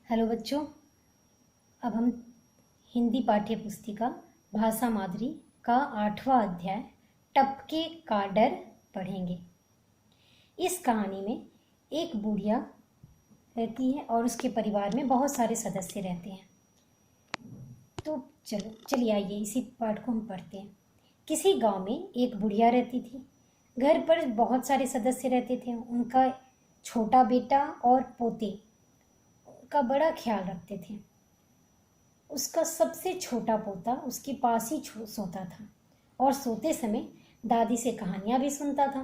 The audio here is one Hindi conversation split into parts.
हेलो बच्चों। अब हम हिंदी पाठ्य पुस्तिका भाषा माधुरी का 8वां अध्याय टपके का डर पढ़ेंगे। इस कहानी में एक बुढ़िया रहती है और उसके परिवार में बहुत सारे सदस्य रहते हैं। तो चलिए आइए इसी पाठ को हम पढ़ते हैं। किसी गांव में एक बुढ़िया रहती थी। घर पर बहुत सारे सदस्य रहते थे। उनका छोटा बेटा और पोते का बड़ा ख्याल रखते थे। उसका सबसे छोटा पोता उसके पास ही सोता था और सोते समय दादी से कहानियां भी सुनता था।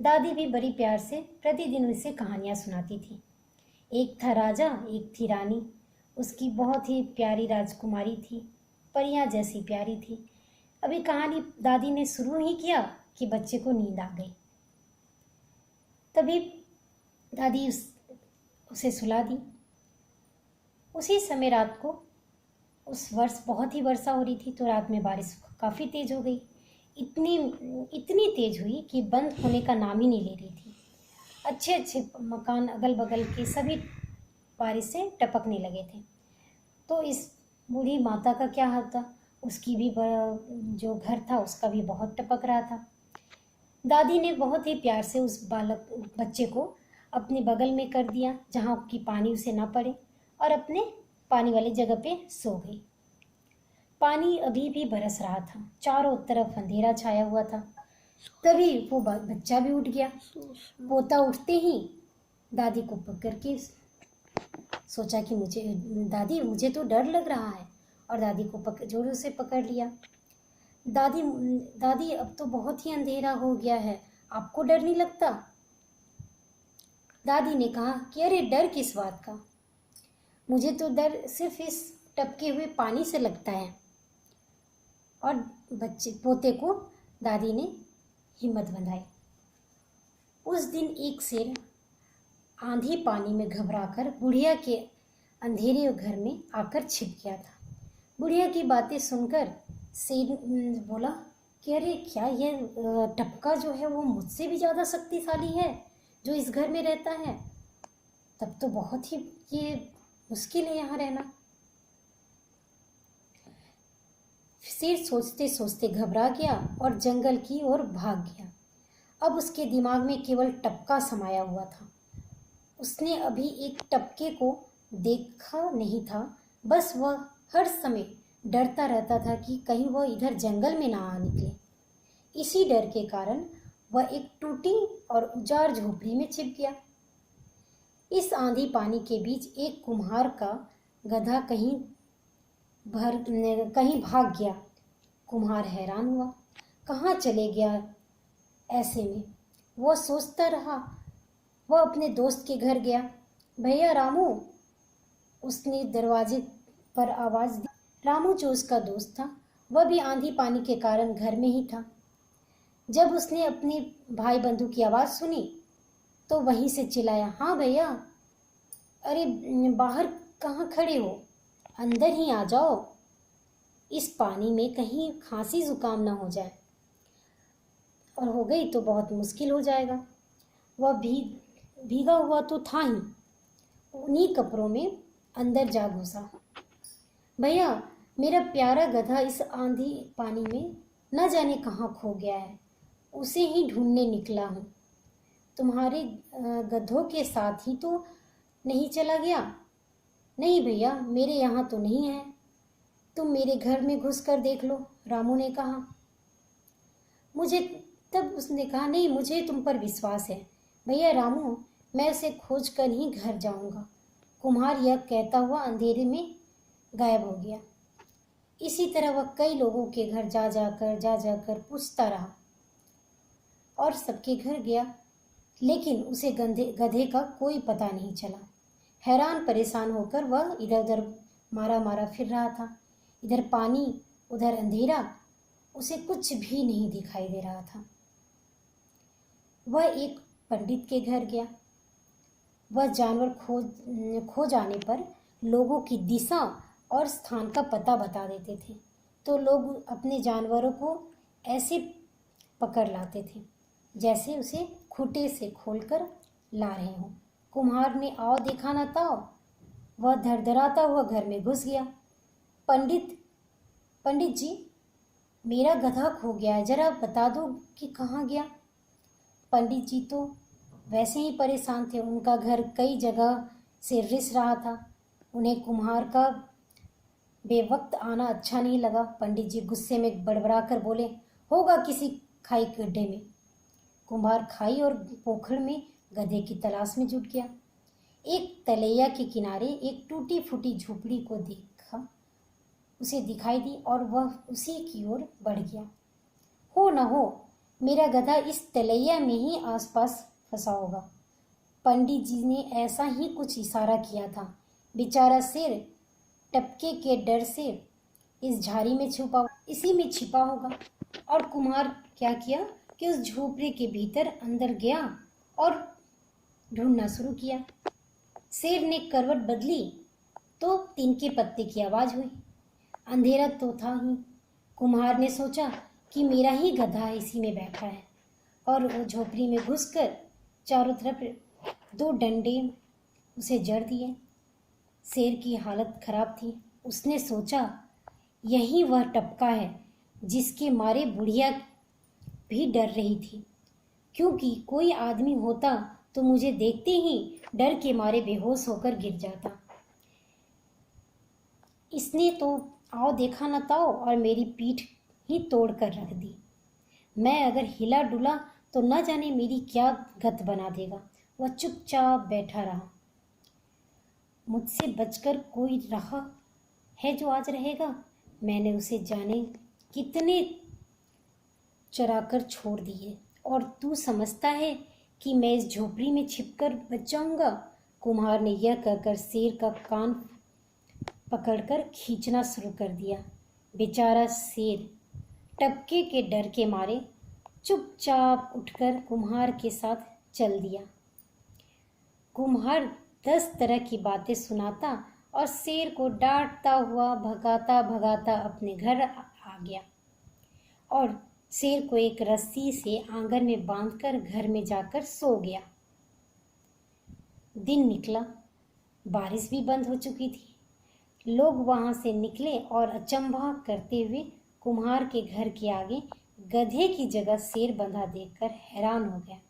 दादी भी बड़ी प्यार से प्रतिदिन उसे कहानियां सुनाती थी। एक था राजा, एक थी रानी। उसकी बहुत ही प्यारी राजकुमारी थी, परियां जैसी प्यारी थी। अभी कहानी दादी ने शुरू ही किया कि बच्चे को नींद आ गई। तभी दादी उसे सुला दी। उसी समय रात को उस वर्ष बहुत ही वर्षा हो रही थी, तो रात में बारिश काफ़ी तेज़ हो गई। इतनी तेज़ हुई कि बंद होने का नाम ही नहीं ले रही थी। अच्छे अच्छे मकान अगल बगल के सभी बारिश से टपकने लगे थे। तो इस बूढ़ी माता का क्या हाल था, उसकी भी जो घर था उसका भी बहुत टपक रहा था। दादी ने बहुत ही प्यार से उस बच्चे को अपने बगल में कर दिया जहाँ की पानी उसे ना पड़े, और अपने पानी वाली जगह पे सो गई। पानी अभी भी बरस रहा था, चारों तरफ अंधेरा छाया हुआ था। तभी वो बच्चा भी उठ गया। पोता उठते ही दादी को पकड़ के सोचा कि दादी मुझे तो डर लग रहा है, और दादी को जोरों से पकड़ लिया। दादी दादी अब तो बहुत ही अंधेरा हो गया है, आपको डर नहीं लगता? दादी ने कहा कि अरे डर किस बात का, मुझे तो डर सिर्फ इस टपके हुए पानी से लगता है। और पोते को दादी ने हिम्मत बंधाई। उस दिन एक शेर आंधी पानी में घबराकर बुढ़िया के अंधेरे घर में आकर छिप गया था। बुढ़िया की बातें सुनकर शेर बोला कि अरे क्या यह टपका जो है वो मुझसे भी ज़्यादा शक्तिशाली है जो इस घर में रहता है? तब तो बहुत ही ये मुश्किल है यहाँ रहना। शेर सोचते सोचते घबरा गया और जंगल की ओर भाग गया। अब उसके दिमाग में केवल टपका समाया हुआ था। उसने अभी एक टपके को देखा नहीं था, बस वह हर समय डरता रहता था कि कहीं वह इधर जंगल में ना आ निकले। इसी डर के कारण वह एक टूटी और उजाड़ झोपड़ी में छिप गया। इस आंधी पानी के बीच एक कुम्हार का गधा कहीं भाग गया। कुम्हार हैरान हुआ, कहाँ चले गया? ऐसे में वह सोचता रहा। वह अपने दोस्त के घर गया। भैया रामू, उसने दरवाजे पर आवाज़ दी। रामू जो उसका दोस्त था वह भी आंधी पानी के कारण घर में ही था। जब उसने अपने भाई बंधु की आवाज़ सुनी तो वहीं से चिल्लाया, हाँ भैया, अरे बाहर कहाँ खड़े हो, अंदर ही आ जाओ, इस पानी में कहीं खांसी जुकाम ना हो जाए, और हो गई तो बहुत मुश्किल हो जाएगा। वह भीगा हुआ तो था ही, उन्हीं कपड़ों में अंदर जा घुसा। भैया, मेरा प्यारा गधा इस आंधी पानी में न जाने कहाँ खो गया है, उसे ही ढूंढने निकला हूँ। तुम्हारे गधों के साथ ही तो नहीं चला गया? नहीं भैया, मेरे यहाँ तो नहीं है, तुम मेरे घर में घुस कर देख लो, रामू ने कहा। तब उसने कहा, नहीं, मुझे तुम पर विश्वास है भैया रामू, मैं उसे खोज कर ही घर जाऊंगा। कुम्हार यह कहता हुआ अंधेरे में गायब हो गया। इसी तरह वह कई लोगों के घर जा जाकर पूछता रहा और सबके घर गया, लेकिन उसे गधे का कोई पता नहीं चला। हैरान परेशान होकर वह इधर उधर मारा फिर रहा था। इधर पानी, उधर अंधेरा, उसे कुछ भी नहीं दिखाई दे रहा था। वह एक पंडित के घर गया। वह जानवर खो जाने पर लोगों की दिशा और स्थान का पता बता देते थे, तो लोग अपने जानवरों को ऐसे पकड़ लाते थे जैसे उसे खूंटे से खोलकर ला रहे हों। कुम्हार ने आओ देखा न ताओ, वह धड़धड़ाता हुआ घर में घुस गया। पंडित जी, मेरा गधा खो गया है, जरा बता दो कि कहाँ गया। पंडित जी तो वैसे ही परेशान थे, उनका घर कई जगह से रिस रहा था। उन्हें कुम्हार का बेवक्त आना अच्छा नहीं लगा। पंडित जी गुस्से में बड़बड़ा कर बोले, होगा किसी खाई गड्ढे में। कुम्हार खाई और पोखर में गधे की तलाश में जुट गया। एक तलैया के किनारे एक टूटी फूटी झोपड़ी को देखा, उसे दिखाई दी और वह उसी की ओर बढ़ गया। हो न हो मेरा गधा इस तलैया में ही आसपास फंसा होगा। पंडित जी ने ऐसा ही कुछ इशारा किया था। बेचारा शेर टपके के डर से इस झाड़ी में इसी में छिपा होगा। और कुम्हार क्या किया कि उस झोपड़ी के भीतर अंदर गया और ढूंढना शुरू किया। शेर ने करवट बदली तो तिनके पत्ते की आवाज हुई। अंधेरा तो था ही। कुम्हार ने सोचा कि मेरा ही गधा इसी में बैठा है और वो झोपड़ी में घुसकर चारों तरफ 2 डंडे उसे जड़ दिए। शेर की हालत खराब थी। उसने सोचा यही वह टपका है जिसके मारे बुढ़िया भी डर रही थी, क्योंकि कोई आदमी होता तो मुझे देखते ही डर के मारे बेहोश होकर गिर जाता। इसने तो आओ देखा न ताओ और मेरी पीठ ही तोड़ कर रख दी। मैं अगर हिला डुला तो न जाने मेरी क्या गत बना देगा। वह चुपचाप बैठा रहा। मुझसे बचकर कोई रहा है जो आज रहेगा। मैंने उसे जाने कितने चराकर छोड़ दिए और तू समझता है कि मैं इस झोपड़ी में छिपकर बच जाऊंगा। कुम्हार ने यह कहकर शेर का कान पकड़कर खींचना शुरू कर दिया। बेचारा शेर टपके के डर के मारे चुपचाप उठकर कुम्हार के साथ चल दिया। कुम्हार 10 तरह की बातें सुनाता और शेर को डांटता हुआ भगाता भगाता अपने घर आ गया और शेर को एक रस्सी से आंगन में बांधकर घर में जाकर सो गया। दिन निकला, बारिश भी बंद हो चुकी थी। लोग वहां से निकले और अचंभा करते हुए कुम्हार के घर के आगे गधे की जगह शेर बंधा देखकर हैरान हो गया।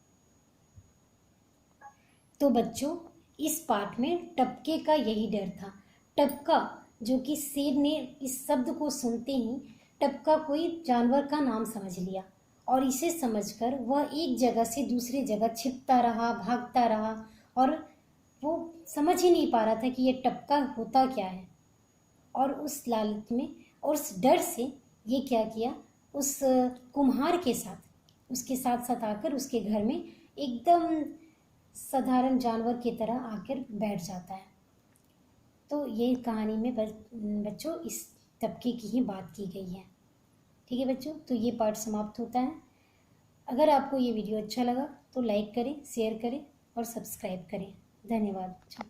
तो बच्चों, इस पाठ में टपके का यही डर था। टपका, जो कि शेर ने इस शब्द को सुनते ही टपका कोई जानवर का नाम समझ लिया और इसे समझकर वह एक जगह से दूसरी जगह छिपता रहा, भागता रहा और वो समझ ही नहीं पा रहा था कि ये टपका होता क्या है। और उस लालच में और उस डर से ये क्या किया, उस कुम्हार के साथ उसके साथ साथ आकर उसके घर में एकदम साधारण जानवर की तरह आकर बैठ जाता है। तो ये कहानी में बच्चों इस तबके की ही बात की गई है। ठीक है बच्चों, तो ये पार्ट समाप्त होता है। अगर आपको ये वीडियो अच्छा लगा तो लाइक करें, शेयर करें और सब्सक्राइब करें। धन्यवाद बच्चों।